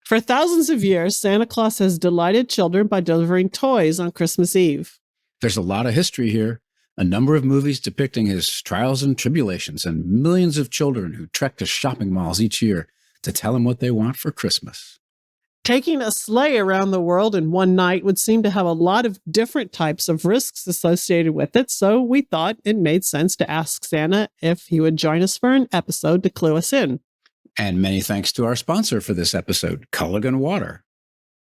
For thousands of years, Santa Claus has delighted children by delivering toys on Christmas Eve. There's a lot of history here. A number of movies depicting his trials and tribulations, and millions of children who trek to shopping malls each year to tell him what they want for Christmas. Taking a sleigh around the world in one night would seem to have a lot of different types of risks associated with it, so we thought it made sense to ask Santa if he would join us for an episode to clue us in. And many thanks to our sponsor for this episode, Culligan Water.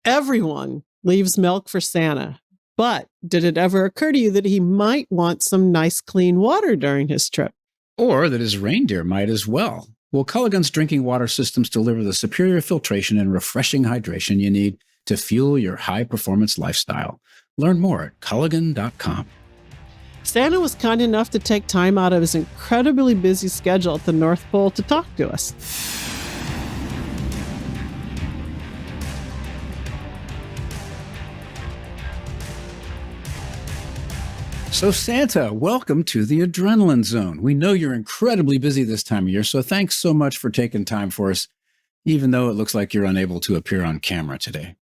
Everyone leaves milk for Santa. But did it ever occur to you that he might want some nice, clean water during his trip? Or that his reindeer might as well. Well, Culligan's drinking water systems deliver the superior filtration and refreshing hydration you need to fuel your high-performance lifestyle. Learn more at Culligan.com. Santa was kind enough to take time out of his incredibly busy schedule at the North Pole to talk to us. So Santa, welcome to the Adrenaline Zone. We know you're incredibly busy this time of year, so thanks so much for taking time for us, even though it looks like you're unable to appear on camera today.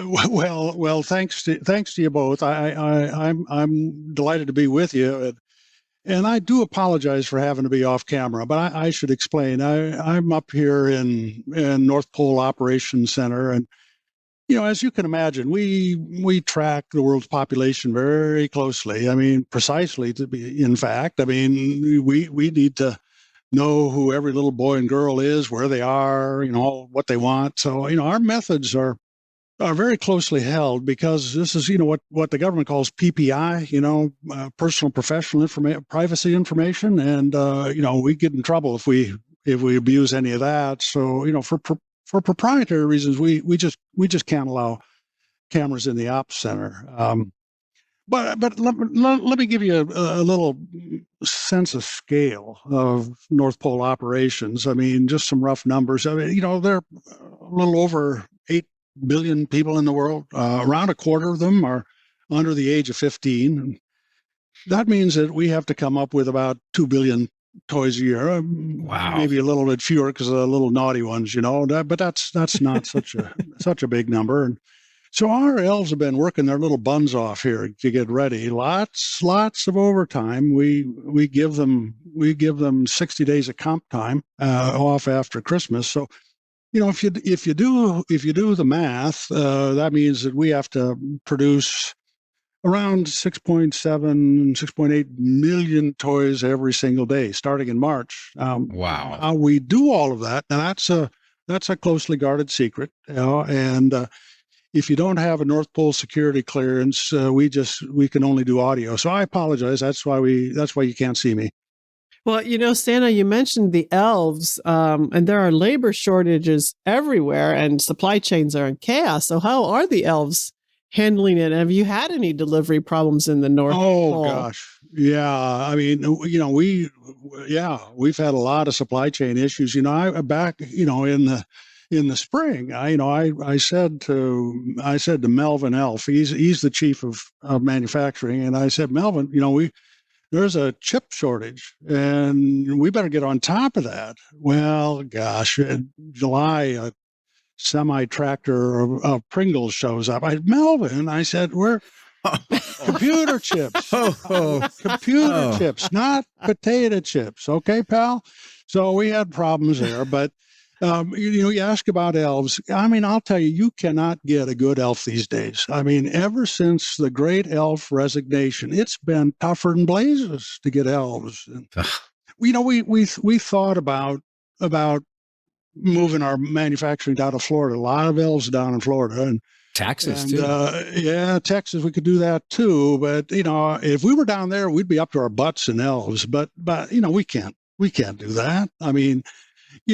Well, thanks to you both. I'm delighted to be with you, and I do apologize for having to be off camera, but I should explain. I'm up here in North Pole Operations Center, and as you can imagine, we track the world's population very closely. I mean, precisely to be, in fact. I mean, we need to know who every little boy and girl is, where they are, what they want. So, our methods are very closely held because this is, what the government calls PPI, personal professional privacy information, and we get in trouble if we abuse any of that. So, for proprietary reasons, we just can't allow cameras in the ops center. But let me give you a little sense of scale of North Pole operations. I mean, just some rough numbers. I mean, there are a little over 8 billion people in the world. Around a quarter of them are under the age of 15. That means that we have to come up with about 2 billion toys a year. Wow. Maybe a little bit fewer because of the little naughty ones, but that's not such a big number. And so our elves have been working their little buns off here to get ready. Lots of overtime. We give them 60 days of comp time off after Christmas. So, if you do the math, that means that we have to produce around 6.8 million toys every single day, starting in March. Wow! How we do all of that? Now that's a closely guarded secret, and if you don't have a North Pole security clearance, we can only do audio. So I apologize. That's why you can't see me. Well, Santa, you mentioned the elves, and there are labor shortages everywhere, and supply chains are in chaos. So how are the elves handling it? Have you had any delivery problems in the North Pole? Oh gosh, yeah. I mean, we've had a lot of supply chain issues. In the spring, I said to Melvin Elf, he's the chief of manufacturing, and I said, Melvin, there's a chip shortage, and we better get on top of that. Well, gosh, in July, semi-tractor of Pringles shows up. Melvin, I said, we're computer chips. Computer chips, not potato chips. Okay, pal? So we had problems there. But, you ask about elves. I mean, I'll tell you, you cannot get a good elf these days. I mean, ever since the great elf resignation, it's been tougher than blazes to get elves. And, we thought about moving our manufacturing down to Florida. A lot of elves down in Florida, and Texas too. Texas, we could do that too. But if we were down there, we'd be up to our butts in elves. But we can't do that. I mean,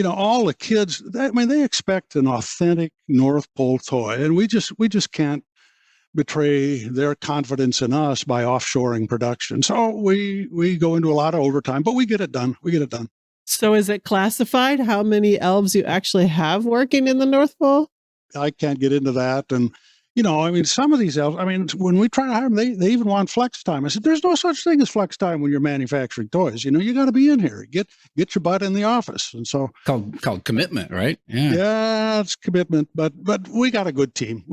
all the kids. They expect an authentic North Pole toy, and we just can't betray their confidence in us by offshoring production. So we go into a lot of overtime, but we get it done. So is it classified how many elves you actually have working in the North Pole? I can't get into that. And, I mean, some of these elves, I mean, when we try to hire them, they even want flex time. I said, there's no such thing as flex time when you're manufacturing toys. You got to be in here. Get your butt in the office. And so called commitment, right? Yeah, it's commitment, but we got a good team.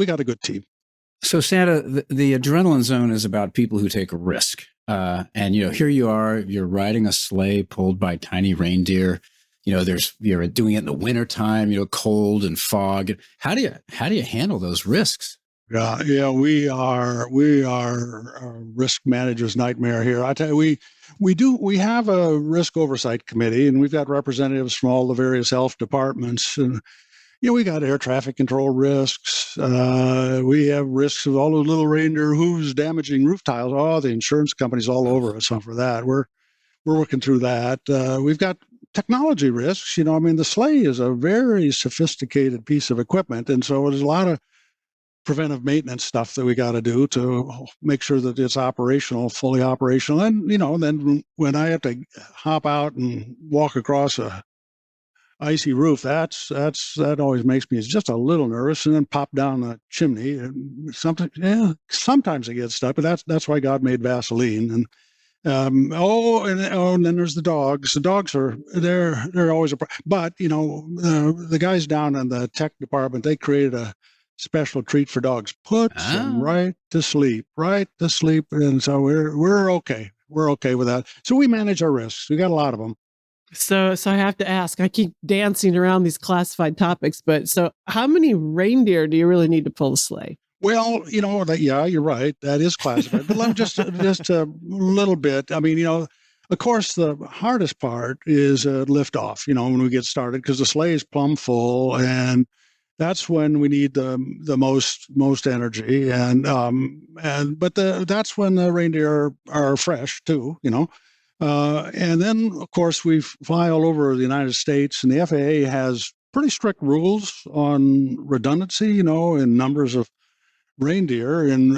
So Santa, the adrenaline zone is about people who take a risk. And here you are, you're riding a sleigh pulled by tiny reindeer. You're doing it in the wintertime, cold and fog. How do you handle those risks? Yeah, we are a risk manager's nightmare here. I tell you, we have a risk oversight committee, and we've got representatives from all the various health departments, and we got air traffic control risks. We have risks of all the little reindeer hooves damaging roof tiles. Oh, the insurance companies all over us for that. We're working through that. We've got technology risks. I mean, the sleigh is a very sophisticated piece of equipment, and so there's a lot of preventive maintenance stuff that we got to do to make sure that it's fully operational. And, then when I have to hop out and walk across a icy roof, that always makes me just a little nervous, and then pop down the chimney. And sometimes I get stuck, but that's why God made Vaseline. And and then there's the dogs. The dogs they're always but the guys down in the tech department, they created a special treat for dogs. Puts them right to sleep. And so we're okay. We're okay with that. So we manage our risks. We got a lot of them. So I have to ask, I keep dancing around these classified topics, but so how many reindeer do you really need to pull a sleigh? Well, yeah, you're right. That is classified. But let me just a little bit. I mean, of course, the hardest part is lift off, when we get started, because the sleigh is plumb full, and that's when we need the most energy. But that's when the reindeer are fresh too, and then, of course, we fly all over the United States, and the FAA has pretty strict rules on redundancy, in numbers of reindeer in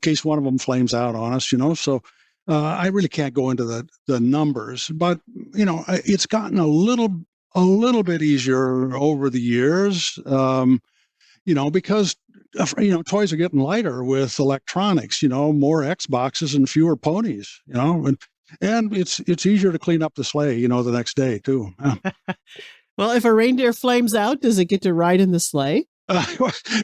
case one of them flames out on us, So I really can't go into the numbers, but it's gotten a little bit easier over the years, because toys are getting lighter with electronics, more Xboxes and fewer ponies, and it's easier to clean up the sleigh, the next day too. Well, if a reindeer flames out, does it get to ride in the sleigh?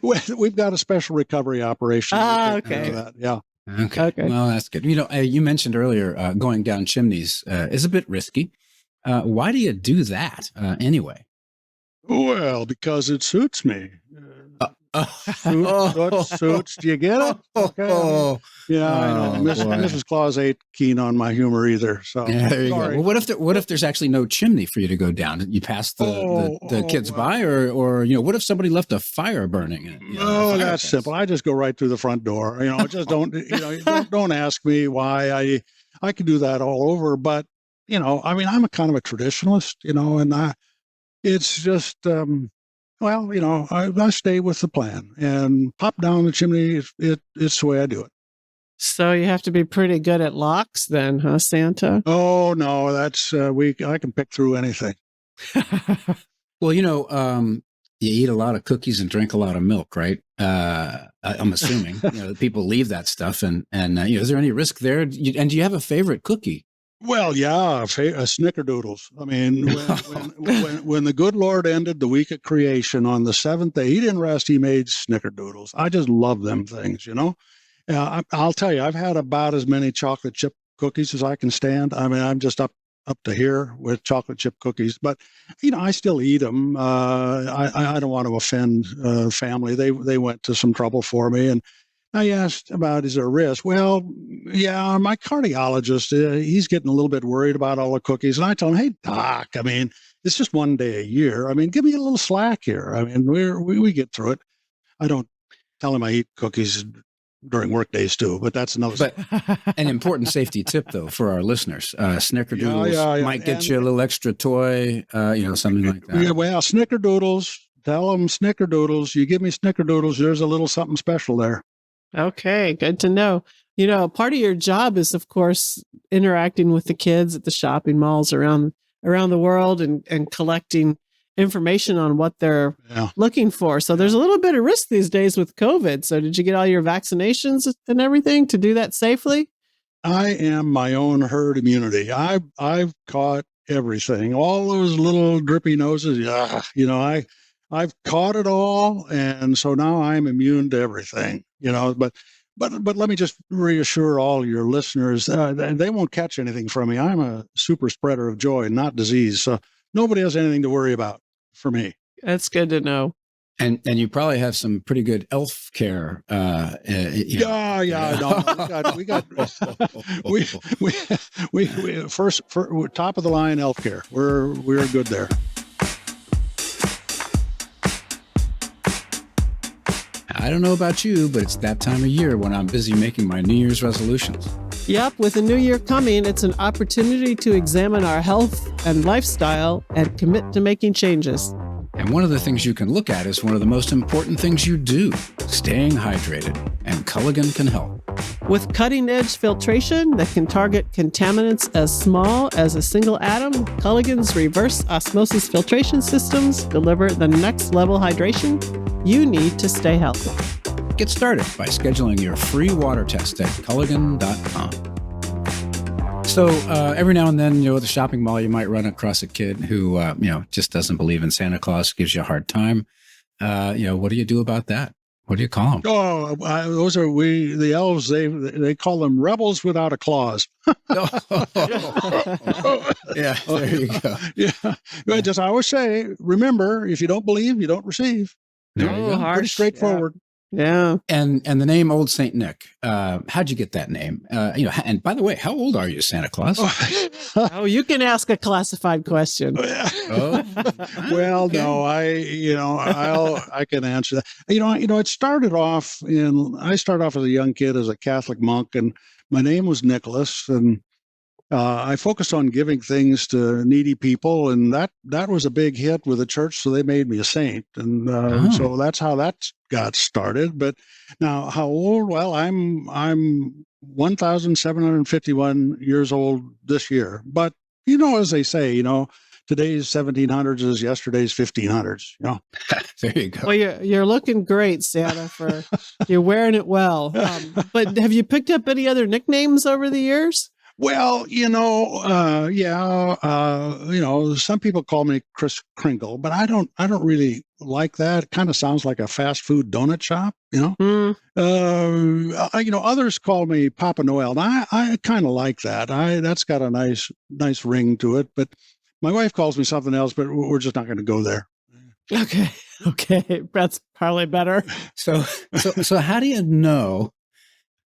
We've got a special recovery operation. Okay. Yeah. Okay. Well, that's good. You mentioned earlier going down chimneys is a bit risky. Why do you do that anyway? Well, because it suits me. Suits. Do you get it? Okay. I know. Mrs. Claus ain't keen on my humor either. So there you go. Well, what if there's actually no chimney for you to go down? You pass the kids by, or what if somebody left a fire burning? That's simple. I just go right through the front door. Just don't don't ask me why. I can do that all over. But I mean, I'm a kind of a traditionalist. And it's just. I stay with the plan and pop down the chimney. It's the way I do it. So you have to be pretty good at locks then, huh, Santa? Oh, no, that's I can pick through anything. Well, you eat a lot of cookies and drink a lot of milk, right? I'm assuming people leave that stuff. And is there any risk there? And do you have a favorite cookie? Well, yeah, snickerdoodles. I mean, when the good Lord ended the week of creation on the seventh day, he didn't rest, he made snickerdoodles. I just love them things, I'll tell you, I've had about as many chocolate chip cookies as I can stand. I mean, I'm just up to here with chocolate chip cookies, but I still eat them. I don't want to offend family. They went to some trouble for me, and I asked about, is there a risk? Well, yeah, my cardiologist, he's getting a little bit worried about all the cookies. And I told him, hey, doc, I mean, it's just one day a year. I mean, give me a little slack here. I mean, we get through it. I don't tell him I eat cookies during work days too, but that's another. But an important safety tip, though, for our listeners, snickerdoodles might get you a little extra toy, something like that. Yeah, well, snickerdoodles, tell them snickerdoodles. You give me snickerdoodles, there's a little something special there. Okay, good to know. Part of your job is, of course, interacting with the kids at the shopping malls around the world and collecting information on what they're Yeah. looking for. So there's a little bit of risk these days with COVID. So did you get all your vaccinations and everything to do that safely? I am my own herd immunity. I've caught everything, all those little drippy noses. Yeah, I've caught it all, and so now I'm immune to everything. But let me just reassure all your listeners: they won't catch anything from me. I'm a super spreader of joy, not disease. So nobody has anything to worry about for me. That's good to know. And you probably have some pretty good elf care. No, we first top of the line elf care. We're good there. I don't know about you, but it's that time of year when I'm busy making my New Year's resolutions. Yep, with the new year coming, it's an opportunity to examine our health and lifestyle and commit to making changes. And one of the things you can look at is one of the most important things you do, staying hydrated. And Culligan can help. With cutting-edge filtration that can target contaminants as small as a single atom, Culligan's reverse osmosis filtration systems deliver the next level hydration you need to stay healthy. Get started by scheduling your free water test at culligan.com. So every now and then, at the shopping mall, you might run across a kid who, just doesn't believe in Santa Claus, gives you a hard time. What do you do about that? What do you call them? Oh, those are the elves. They call them rebels without a clause. Yeah, there you go. Yeah, just I always say, remember, if you don't believe, you don't receive. There you go. Pretty straightforward. Yeah. And the name Old Saint Nick, how'd you get that name? And by the way, how old are you, Santa Claus? Oh, you can ask a classified question. Oh, well, okay. no, I can answer that. It started off I started off as a young kid as a Catholic monk, and my name was Nicholas, and I focused on giving things to needy people, and that was a big hit with the church, so they made me a saint, and so that's how that got started. But now, how old? Well, I'm 1,751 years old this year. But as they say, today's 1700s is yesterday's 1500s. There you go. Well, you're looking great, Santa. You're wearing it well. But have you picked up any other nicknames over the years? Well, some people call me Kris Kringle, but I don't really like that. It kind of sounds like a fast food donut shop, Others call me Papa Noel. And I kind of like that. That's got a nice ring to it. But my wife calls me something else, but we're just not going to go there. Okay, that's probably better. So how do you know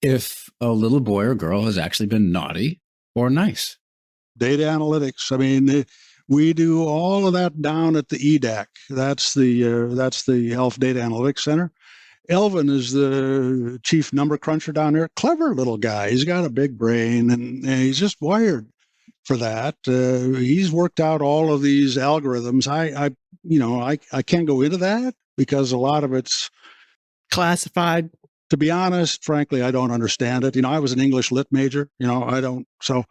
if a little boy or girl has actually been naughty or nice? Data analytics. I mean, we do all of that down at the EDAC. That's the Elf Data Analytics Center. Elvin is the chief number cruncher down there. Clever little guy. He's got a big brain, and he's just wired for that. He's worked out all of these algorithms. I can't go into that because a lot of it's classified. To be honest, frankly, I don't understand it. I was an English lit major. I don't. So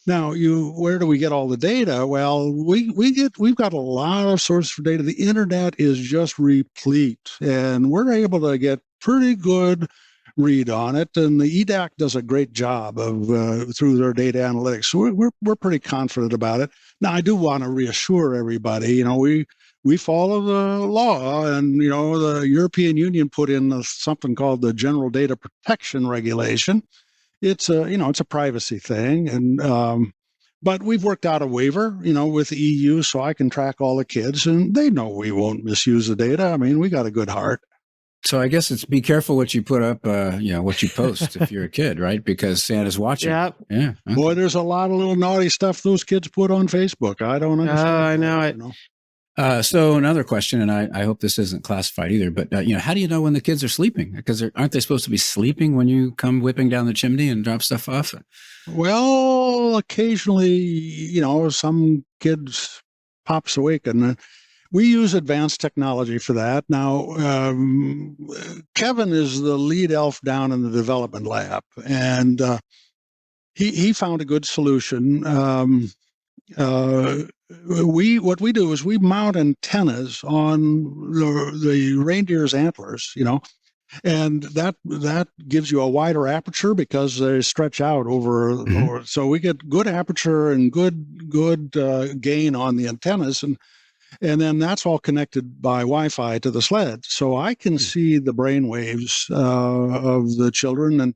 now, where do we get all the data? Well, we've got a lot of sources for data. The internet is just replete, and we're able to get pretty good read on it. And the EDAC does a great job of through their data analytics. So we're pretty confident about it. Now, I do want to reassure everybody. We follow the law, and the European Union put in something called the General Data Protection Regulation. It's a privacy thing, and but we've worked out a waiver, with the EU, so I can track all the kids, and they know we won't misuse the data. I mean, we got a good heart. So I guess it's be careful what you put up, what you post if you're a kid, right? Because Santa's watching. Yep. Yeah. Okay. Boy, there's a lot of little naughty stuff those kids put on Facebook. I don't understand. Oh, I know it. So another question, and I hope this isn't classified either, but how do you know when the kids are sleeping? Because aren't they supposed to be sleeping when you come whipping down the chimney and drop stuff off? Well, occasionally, some kids pops awake, and we use advanced technology for that. Now, Kevin is the lead elf down in the development lab, and he found a good solution. what we do is we mount antennas on the reindeer's antlers, and that gives you a wider aperture because they stretch out over. So we get good aperture and good gain on the antennas, and then that's all connected by Wi-Fi to the sled. So I can see the brain waves of the children,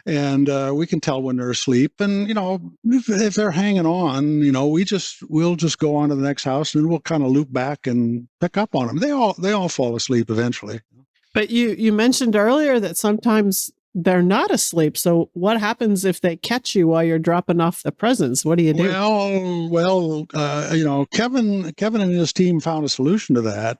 and we can tell when they're asleep. And if they're hanging on, we'll just go on to the next house, and we'll kind of loop back and pick up on them. They all fall asleep eventually. But you mentioned earlier that sometimes they're not asleep. So what happens if they catch you while you're dropping off the presents? What do you do? Well, Kevin and his team found a solution to that.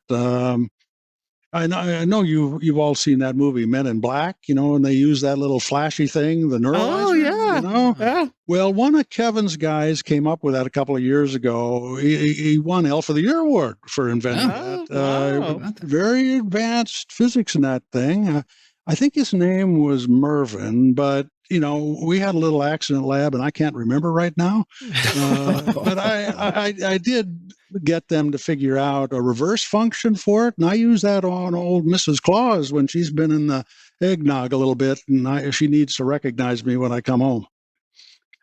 I know you've all seen that movie Men in Black, and they use that little flashy thing, the neuralizer. Oh yeah, yeah. Well, one of Kevin's guys came up with that a couple of years ago. He won Elf of the Year award for inventing that. Wow. Very advanced physics in that thing. I think his name was Mervyn, but we had a little accident lab, and I can't remember right now. But I did get them to figure out a reverse function for it, and I use that on old Mrs.Claus when she's been in the eggnog a little bit, and she needs to recognize me when I come home.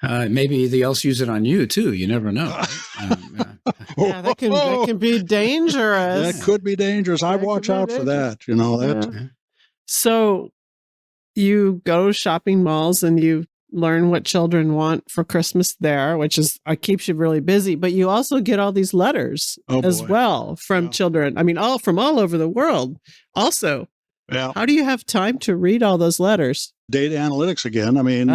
Maybe the elves use it on you too. You never know. Yeah, that can be dangerous. That could be dangerous. I watch out for that. Yeah. So you go to shopping malls and you learn what children want for Christmas there, which keeps you really busy. But you also get all these letters as well from children. I mean, from all over the world. Also, how do you have time to read all those letters? Data analytics again. I mean,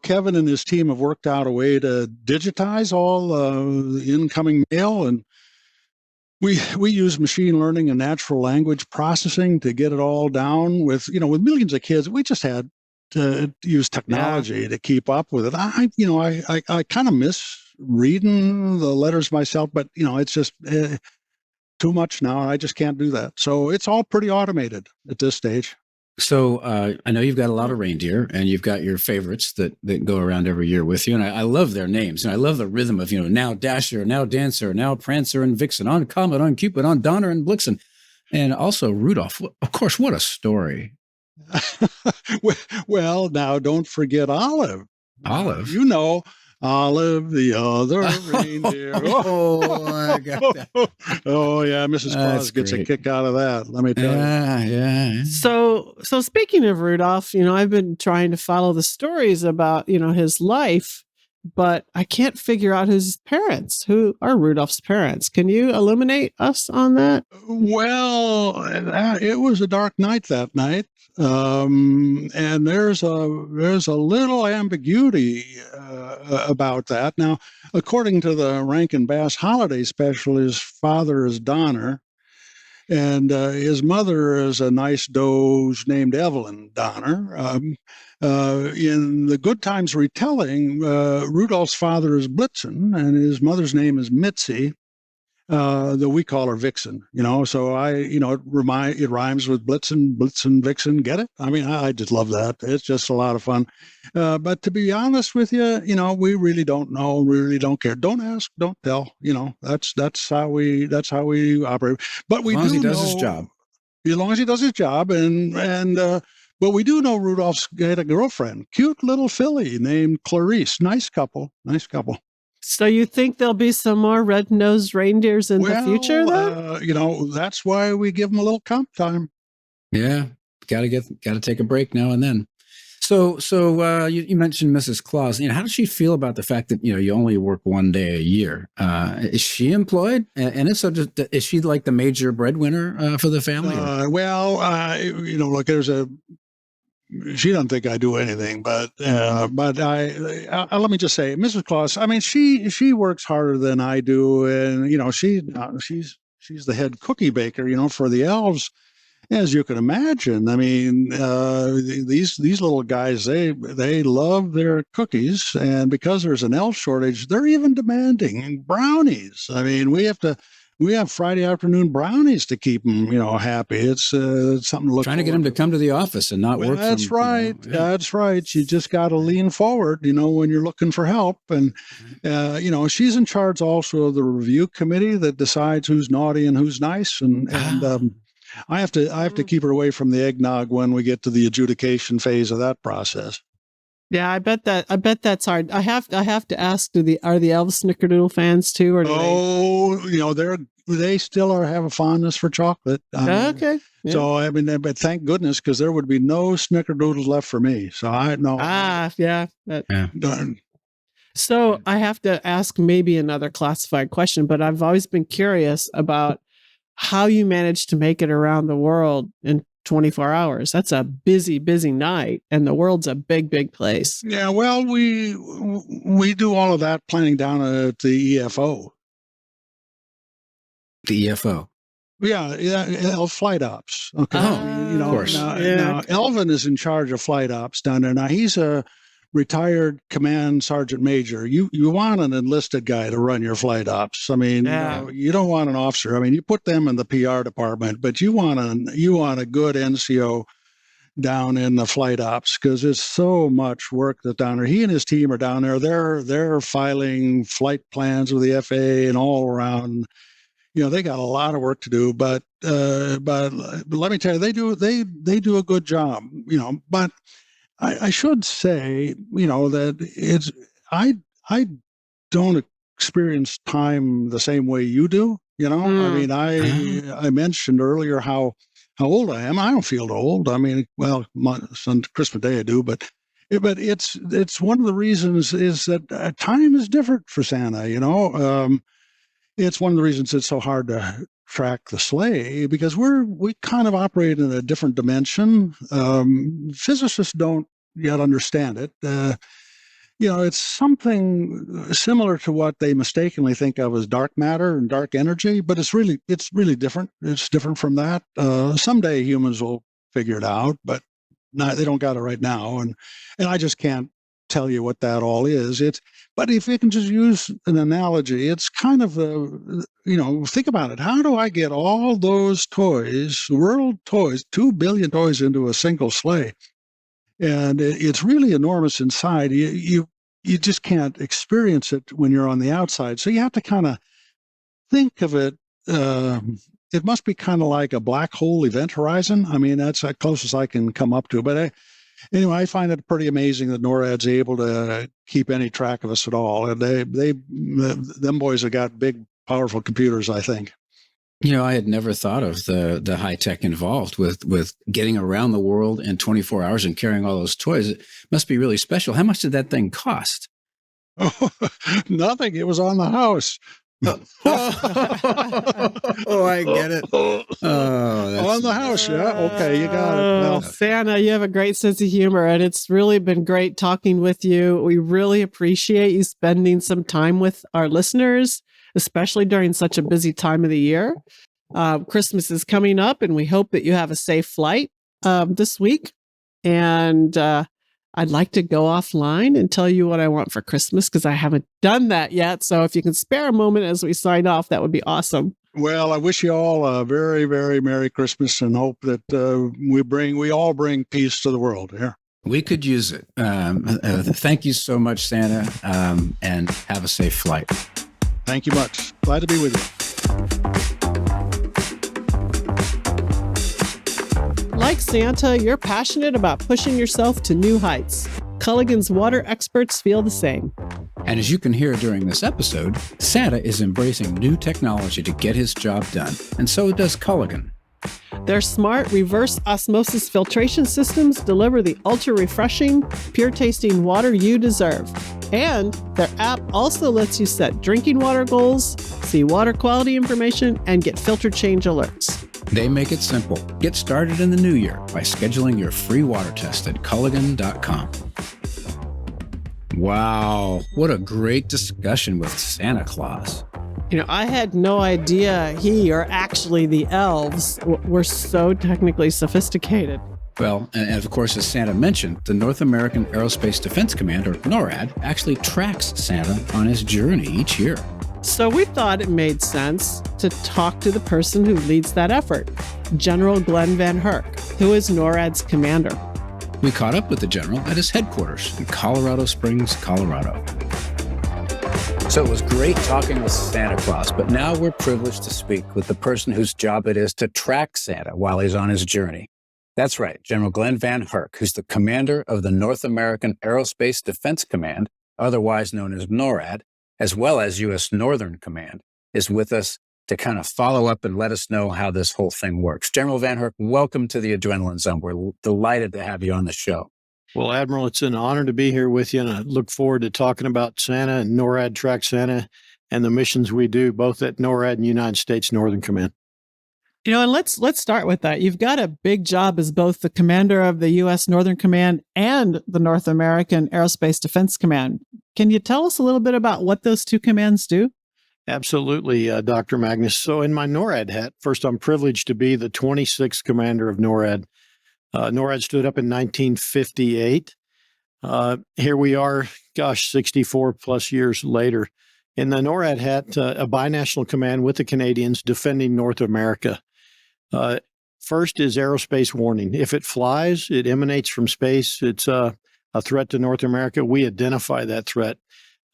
Kevin and his team have worked out a way to digitize all the incoming mail, and we use machine learning and natural language processing to get it all down. With millions of kids, we just had to use technology to keep up with it. I kind of miss reading the letters myself, but it's just too much now. I just can't do that. So it's all pretty automated at this stage. So I know you've got a lot of reindeer, and you've got your favorites that go around every year with you. And I love their names. And I love the rhythm of, now Dasher, now Dancer, now Prancer and Vixen, on Comet, on Cupid, on Donner and Blitzen. And also Rudolph. Of course, what a story. Well, now don't forget Olive. Olive? Olive, the other reindeer. I got that. Oh, yeah. Mrs. Claus gets a kick out of that. Let me tell you. Yeah. So speaking of Rudolph, I've been trying to follow the stories about, his life, but I can't figure out his parents. Who are Rudolph's parents? Can you illuminate us on that? Well, it was a dark night that night. And there's a little ambiguity about that. Now, according to the Rankin Bass Holiday Special, his father is Donner, and his mother is a nice doge named Evelyn Donner. In the Good Times retelling, Rudolph's father is Blitzen, and his mother's name is Mitzi. That we call her Vixen, so it rhymes with Blitzen, Vixen. Get it? I mean, I just love that. It's just a lot of fun. But to be honest with you, we really don't know, we really don't care. Don't ask, don't tell. That's how we operate. But we as long as he do does know, his job. As long as he does his job, but we do know Rudolph's had a girlfriend, cute little filly named Clarice. Nice couple. So you think there'll be some more red-nosed reindeers in the future, then? That's why we give them a little comp time. Yeah, got to take a break now and then. So you mentioned Mrs. Claus. How does she feel about the fact that you only work one day a year? Is she employed? And if so, is she like the major breadwinner for the family? Look, she doesn't think I do anything, but I let me just say, Mrs. Claus. I mean, she works harder than I do, and she's the head cookie baker, for the elves, as you can imagine. I mean, these little guys, they love their cookies, and because there's an elf shortage, they're even demanding brownies. I mean, we have to we have Friday afternoon brownies to keep them, happy. It's something to look Trying to get them to come to the office and not work. That's right. That's right. You just got to lean forward, when you're looking for help. And, she's in charge also of the review committee that decides who's naughty and who's nice. And I have to keep her away from the eggnog when we get to the adjudication phase of that process. Yeah, I bet that's hard. I have to ask: are the elves snickerdoodle fans too, or they still have a fondness for chocolate. Okay. Yeah. So but thank goodness, because there would be no snickerdoodles left for me. So I know. Yeah. Darn. So I have to ask maybe another classified question, but I've always been curious about how you manage to make it around the world in 24 hours. That's a busy, busy night, and the world's a big, big place. Yeah, well, we do all of that planning down at the EFO. The EFO. Yeah, flight ops. Okay, of course. Now Elvin is in charge of flight ops down there. Now he's a retired command sergeant major. You want an enlisted guy to run your flight ops. You don't want an officer. You put them in the PR department, but you want a good NCO down in the flight ops, because there's so much work that's down there. He and his team are down there. They're filing flight plans with the FAA and all around. They got a lot of work to do, but let me tell you, they do a good job. But I should say, that I don't experience time the same way you do. I mentioned earlier how old I am. I don't feel old. On Christmas Day I do, but it's one of the reasons is that time is different for Santa. It's one of the reasons it's so hard to track the sleigh, because we kind of operate in a different dimension. Physicists don't yet understand it. It's something similar to what they mistakenly think of as dark matter and dark energy, but it's really different. It's different from that. Someday humans will figure it out, but they don't got it right now. And I just can't tell you what that all is. But if you can just use an analogy, it's kind of think about it. How do I get all those toys, world toys, 2 billion toys into a single sleigh? And it's really enormous inside. You just can't experience it when you're on the outside. So you have to kind of think of it. It must be kind of like a black hole event horizon. That's the closest I can come up to. But anyway, I find it pretty amazing that NORAD's able to keep any track of us at all. And them boys have got big, powerful computers, I think. I had never thought of the high tech involved with getting around the world in 24 hours and carrying all those toys. It must be really special. How much did that thing cost? Oh, nothing. It was on the house. Oh, I get it. On the house, yeah. Okay, you got it. Well, Santa, you have a great sense of humor, and it's really been great talking with you. We really appreciate you spending some time with our listeners, especially during such a busy time of the year. Christmas is coming up, and we hope that you have a safe flight this week. And I'd like to go offline and tell you what I want for Christmas, because I haven't done that yet. So if you can spare a moment as we sign off, that would be awesome. Well, I wish you all a very, very Merry Christmas, and hope that we all bring peace to the world here. We could use it. Thank you so much, Santa, and have a safe flight. Thank you much. Glad to be with you. Like Santa, you're passionate about pushing yourself to new heights. Culligan's water experts feel the same. And as you can hear during this episode, Santa is embracing new technology to get his job done, and so does Culligan. Their smart reverse osmosis filtration systems deliver the ultra-refreshing, pure-tasting water you deserve. And their app also lets you set drinking water goals, see water quality information, and get filter change alerts. They make it simple. Get started in the new year by scheduling your free water test at Culligan.com. Wow, what a great discussion with Santa Claus. I had no idea he, or actually the elves, were so technically sophisticated. Well, and of course, as Santa mentioned, the North American Aerospace Defense Command, or NORAD, actually tracks Santa on his journey each year. So we thought it made sense to talk to the person who leads that effort, General Glen VanHerck, who is NORAD's commander. We caught up with the general at his headquarters in Colorado Springs, Colorado. So it was great talking with Santa Claus, but now we're privileged to speak with the person whose job it is to track Santa while he's on his journey. That's right, General Glen VanHerck, who's the commander of the North American Aerospace Defense Command, otherwise known as NORAD, as well as U.S. Northern Command, is with us to kind of follow up and let us know how this whole thing works. General VanHerck, welcome to the Adrenaline Zone. We're delighted to have you on the show. Well, Admiral, it's an honor to be here with you, and I look forward to talking about Santa and NORAD Tracks Santa and the missions we do both at NORAD and United States Northern Command. You know, and let's start with that. You've got a big job as both the commander of the U.S. Northern Command and the North American Aerospace Defense Command. Can you tell us a little bit about what those two commands do? Absolutely, Dr. Magnus. So in my NORAD hat, first, I'm privileged to be the 26th commander of NORAD. NORAD stood up in 1958. Here we are, 64 plus years later. In the NORAD hat, a binational command with the Canadians defending North America. First is aerospace warning. If it flies, it emanates from space. It's a threat to North America. We identify that threat.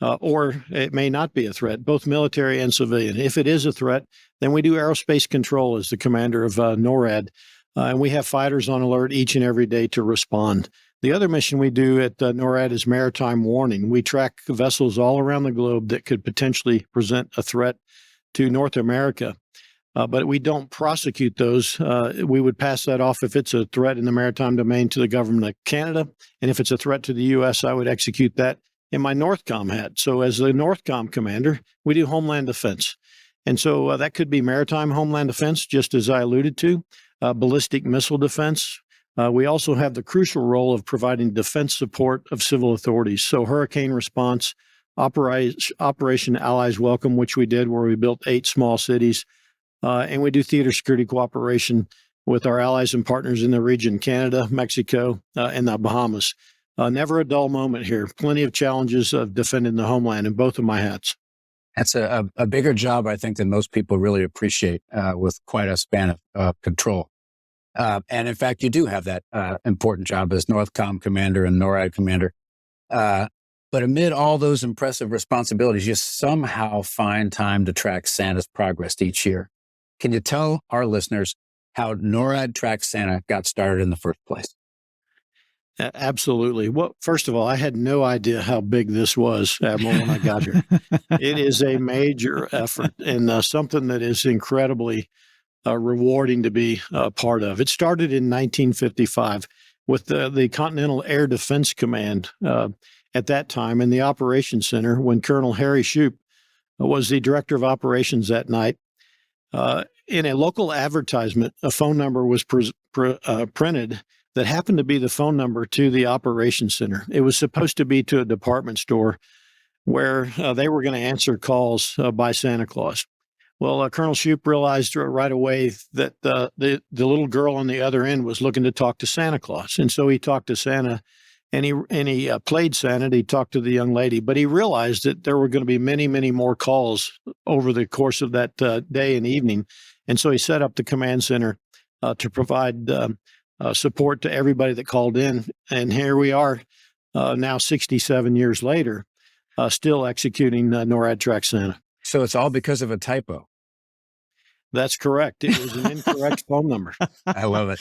Or it may not be a threat, both military and civilian. If it is a threat, then we do aerospace control as the commander of NORAD. And we have fighters on alert each and every day to respond. The other mission we do at NORAD is maritime warning. We track vessels all around the globe that could potentially present a threat to North America. But we don't prosecute those. We would pass that off if it's a threat in the maritime domain to the government of Canada. And if it's a threat to the U.S., I would execute that in my NORTHCOM hat. So as the NORTHCOM commander, we do homeland defense. And so that could be maritime homeland defense, just as I alluded to, ballistic missile defense. We also have the crucial role of providing defense support of civil authorities. So hurricane response, Operation Allies Welcome, which we did, where we built 8 small cities. And we do theater security cooperation with our allies and partners in the region, Canada, Mexico, and the Bahamas. Never a dull moment here. Plenty of challenges of defending the homeland in both of my hats. That's a bigger job, I think, than most people really appreciate, with quite a span of control. And in fact, you do have that important job as NORTHCOM commander and NORAD commander. But amid all those impressive responsibilities, you somehow find time to track Santa's progress each year. Can you tell our listeners how NORAD Tracks Santa got started in the first place? Absolutely. Well, first of all, I had no idea how big this was, Admiral, when I got here. It is a major effort and something that is incredibly rewarding to be a part of. It started in 1955 with the Continental Air Defense Command at that time in the Operations Center when Colonel Harry Shoup was the director of operations that night. In a local advertisement, a phone number was printed that happened to be the phone number to the operations center. It was supposed to be to a department store where they were going to answer calls by Santa Claus. Well, Colonel Shoup realized right away that the little girl on the other end was looking to talk to Santa Claus. And so he talked to Santa, and he played Santa. And he talked to the young lady, but he realized that there were going to be many, many more calls over the course of that day and evening. And so he set up the command center to provide support to everybody that called in. And here we are now 67 years later, still executing NORAD Tracks Santa. So it's all because of a typo. That's correct. It was an incorrect phone number. I love it.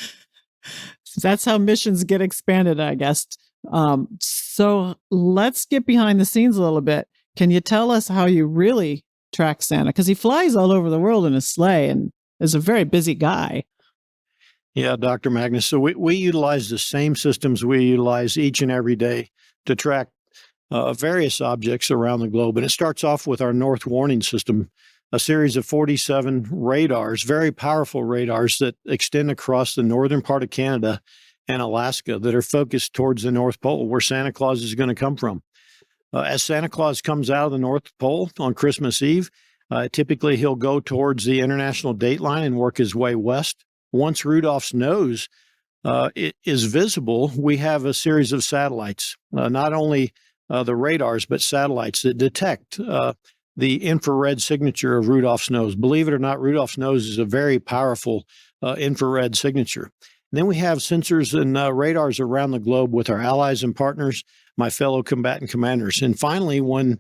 That's how missions get expanded, I guess. So let's get behind the scenes a little bit. Can you tell us how you really track Santa? Because he flies all over the world in a sleigh and is a very busy guy. Yeah, Dr. Magnus. So we utilize the same systems we utilize each and every day to track various objects around the globe. And it starts off with our North Warning System, a series of 47 radars, very powerful radars that extend across the northern part of Canada and Alaska that are focused towards the North Pole, where Santa Claus is going to come from. As Santa Claus comes out of the North Pole on Christmas Eve, typically he'll go towards the international date line and work his way west. Once Rudolph's nose is visible, we have a series of satellites, not only the radars, but satellites that detect the infrared signature of Rudolph's nose. Believe it or not, Rudolph's nose is a very powerful infrared signature. And then we have sensors and radars around the globe with our allies and partners, my fellow combatant commanders. And finally, when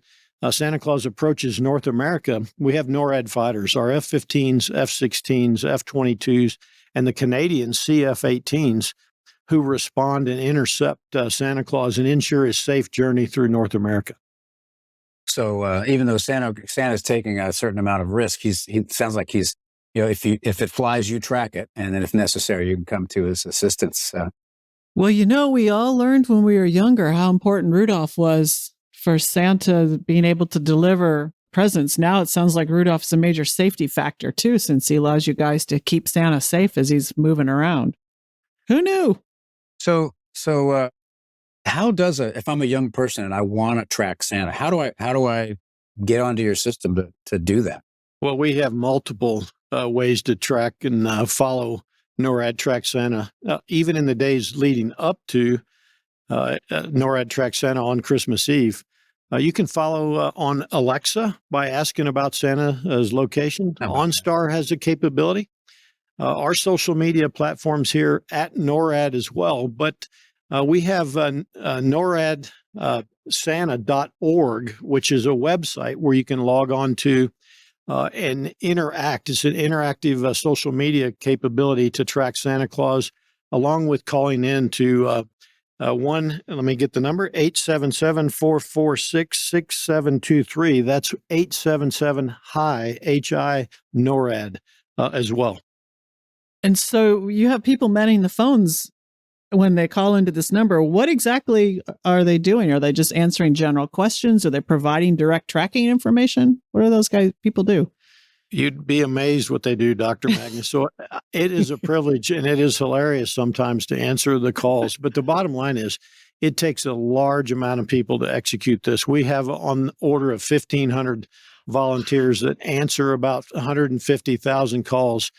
Santa Claus approaches North America, we have NORAD fighters, our F-15s, F-16s, F-22s, and the Canadian CF-18s who respond and intercept Santa Claus and ensure his safe journey through North America. So even though Santa's taking a certain amount of risk, he sounds like he's, if it flies, you track it, and then if necessary, you can come to his assistance. Well, we all learned when we were younger how important Rudolph was for Santa being able to deliver presents. Now it sounds like Rudolph's a major safety factor too, since he allows you guys to keep Santa safe as he's moving around. Who knew? So how does if I'm a young person and I want to track Santa, how do I get onto your system to do that? Well, we have multiple ways to track and follow NORAD Tracks Santa, even in the days leading up to NORAD Tracks Santa on Christmas Eve. You can follow on Alexa by asking about Santa's location. OnStar has the capability. Our social media platforms here at NORAD as well, but we have NORADSanta.org, which is a website where you can log on to and interact. It's an interactive social media capability to track Santa Claus, along with calling in to let me get the number, 877-446-6723. That's 877-HI, H-I, NORAD as well. And so you have people manning the phones when they call into this number. What exactly are they doing? Are they just answering general questions? Are they providing direct tracking information? What do those people do? You'd be amazed what they do, Dr. Magnus. So it is a privilege and it is hilarious sometimes to answer the calls. But the bottom line is it takes a large amount of people to execute this. We have on the order of 1,500 volunteers that answer about 150,000 calls.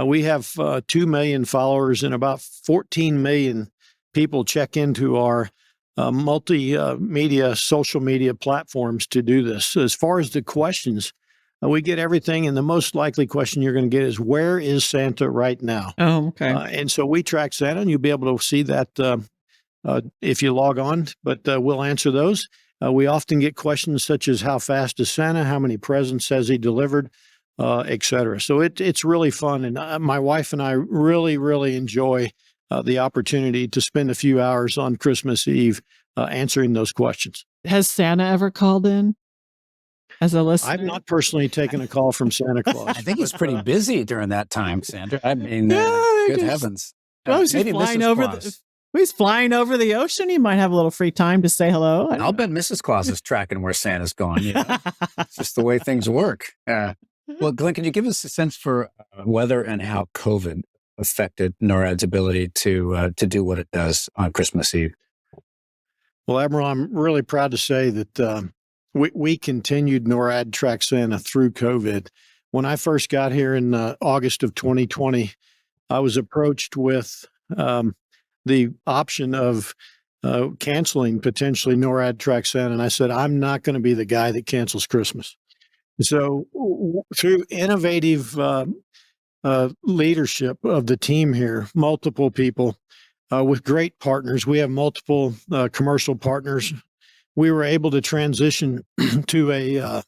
We have 2 million followers and about 14 million people check into our multimedia social media platforms to do this. As far as the questions, we get everything. And the most likely question you're going to get is, where is Santa right now? Oh, okay. And so we track Santa, and you'll be able to see that if you log on, but we'll answer those. We often get questions such as, how fast is Santa? How many presents has he delivered? Et cetera. So it's really fun. And my wife and I really, really enjoy the opportunity to spend a few hours on Christmas Eve answering those questions. Has Santa ever called in as a listener? I've not personally taken a call from Santa Claus. I think he's pretty busy during that time, Sandra. I mean, Yeah, good heavens. He's Maybe flying Mrs. over Claus. he's flying over the ocean. He might have a little free time to say hello. I'll bet Mrs. Claus is tracking where Santa's going. It's just the way things work. Well, Glenn, can you give us a sense for whether and how COVID affected NORAD's ability to do what it does on Christmas Eve? Well, Admiral, I'm really proud to say that we continued NORAD Tracks Santa through COVID. When I first got here in August of 2020, I was approached with the option of canceling potentially NORAD Tracks Santa, and I said, I'm not going to be the guy that cancels Christmas. So through innovative leadership of the team here, multiple people with great partners, we have multiple commercial partners. We were able to transition to a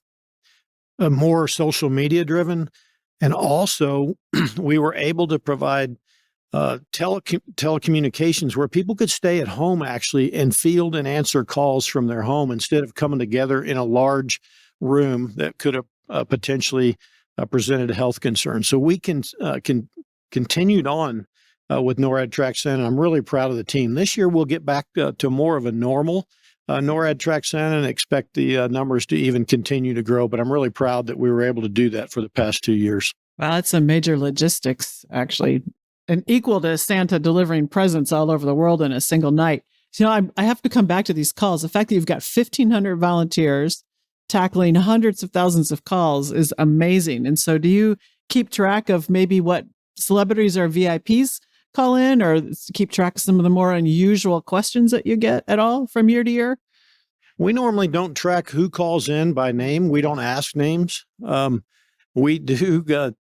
more social media driven, and also we were able to provide telecommunications where people could stay at home actually and field and answer calls from their home instead of coming together in a large room that could have potentially presented a health concern. So we continued on with NORAD Tracks Santa. I'm really proud of the team. This year we'll get back to more of a normal NORAD Tracks Santa and expect the numbers to even continue to grow. But I'm really proud that we were able to do that for the past 2 years. Wow, that's some major logistics, actually, and equal to Santa delivering presents all over the world in a single night. So, I have to come back to these calls. The fact that you've got 1,500 volunteers tackling hundreds of thousands of calls is amazing. And so do you keep track of maybe what celebrities or VIPs call in, or keep track of some of the more unusual questions that you get at all from year to year? We normally don't track who calls in by name. We don't ask names. We do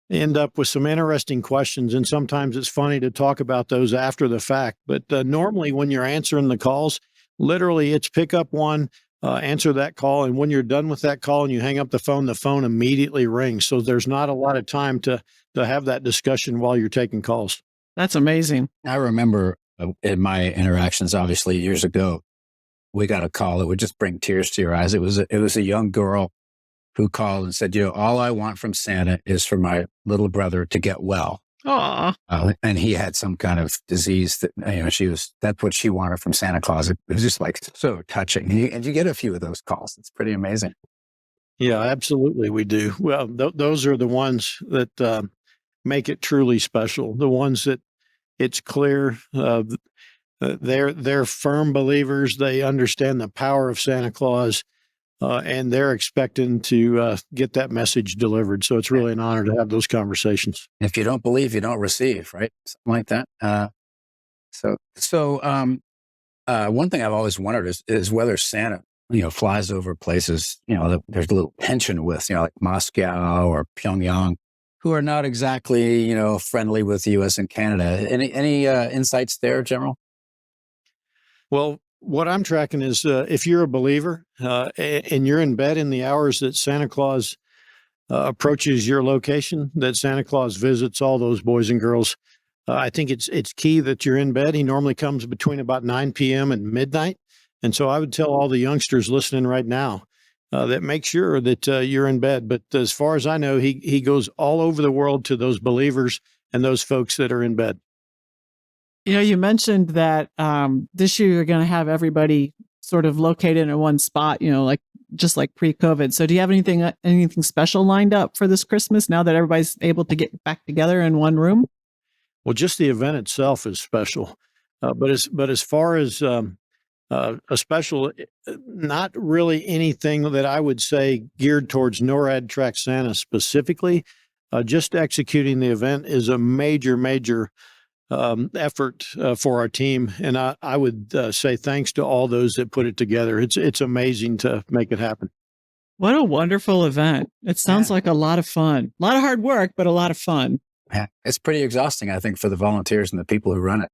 end up with some interesting questions, and sometimes it's funny to talk about those after the fact. But normally when you're answering the calls, literally it's pick up one, answer that call, and when you're done with that call and you hang up the phone immediately rings. So there's not a lot of time to have that discussion while you're taking calls. That's amazing. I remember in my interactions, obviously years ago, we got a call that would just bring tears to your eyes. It was a young girl who called and said, all I want from Santa is for my little brother to get well. Aw. And he had some kind of disease that, that's what she wanted from Santa Claus. It was just like so touching. And you get a few of those calls. It's pretty amazing. Yeah, absolutely. We do. Well, those are the ones that make it truly special. The ones that it's clear they're firm believers. They understand the power of Santa Claus. And they're expecting to get that message delivered. So it's really an honor to have those conversations. If you don't believe, you don't receive, right? Something like that. So one thing I've always wondered is whether Santa, flies over places, that there's a little tension with, like Moscow or Pyongyang, who are not exactly, friendly with the U.S. and Canada. Any insights there, General? Well, what I'm tracking is if you're a believer and you're in bed in the hours that Santa Claus approaches your location, that Santa Claus visits all those boys and girls, I think it's key that you're in bed. He normally comes between about 9 p.m. and midnight. And so I would tell all the youngsters listening right now that make sure that you're in bed. But as far as I know, he goes all over the world to those believers and those folks that are in bed. You mentioned that this year you're going to have everybody sort of located in one spot, just like pre-COVID. So do you have anything special lined up for this Christmas now that everybody's able to get back together in one room? Well, just the event itself is special. But as far as a special, not really anything that I would say geared towards NORAD Tracks Santa specifically. Just executing the event is a major effort for our team. And I would say thanks to all those that put it together. It's amazing to make it happen. What a wonderful event. It sounds like a lot of fun. A lot of hard work, but a lot of fun. Yeah, it's pretty exhausting, I think, for the volunteers and the people who run it.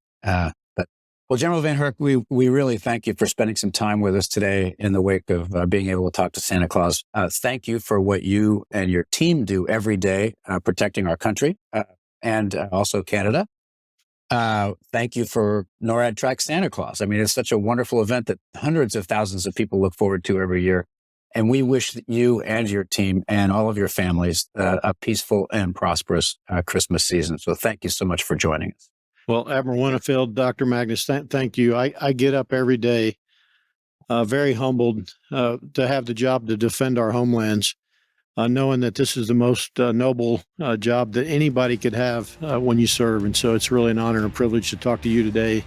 Well, General VanHerck, we really thank you for spending some time with us today in the wake of being able to talk to Santa Claus. Thank you for what you and your team do every day, protecting our country and also Canada. Thank you for NORAD Tracks Santa Claus. I mean, it's such a wonderful event that hundreds of thousands of people look forward to every year. And we wish that you and your team and all of your families a peaceful and prosperous Christmas season. So thank you so much for joining us. Well, Admiral Winnefield, Dr. Magnus, thank you. I get up every day very humbled to have the job to defend our homelands, knowing that this is the most noble job that anybody could have when you serve. And so it's really an honor and a privilege to talk to you today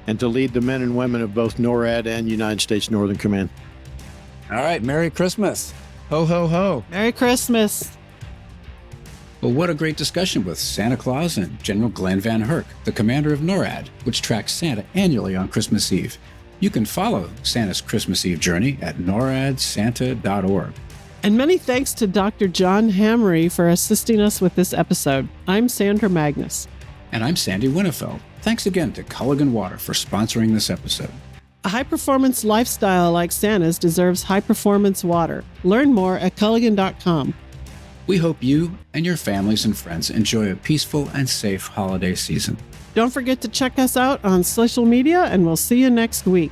and to lead the men and women of both NORAD and United States Northern Command. All right. Merry Christmas. Ho, ho, ho. Merry Christmas. Well, what a great discussion with Santa Claus and General Glen VanHerck, the commander of NORAD, which tracks Santa annually on Christmas Eve. You can follow Santa's Christmas Eve journey at noradsanta.org. And many thanks to Dr. John Hamry for assisting us with this episode. I'm Sandra Magnus. And I'm Sandy Winnefeld. Thanks again to Culligan Water for sponsoring this episode. A high-performance lifestyle like Santa's deserves high-performance water. Learn more at culligan.com. We hope you and your families and friends enjoy a peaceful and safe holiday season. Don't forget to check us out on social media, and we'll see you next week.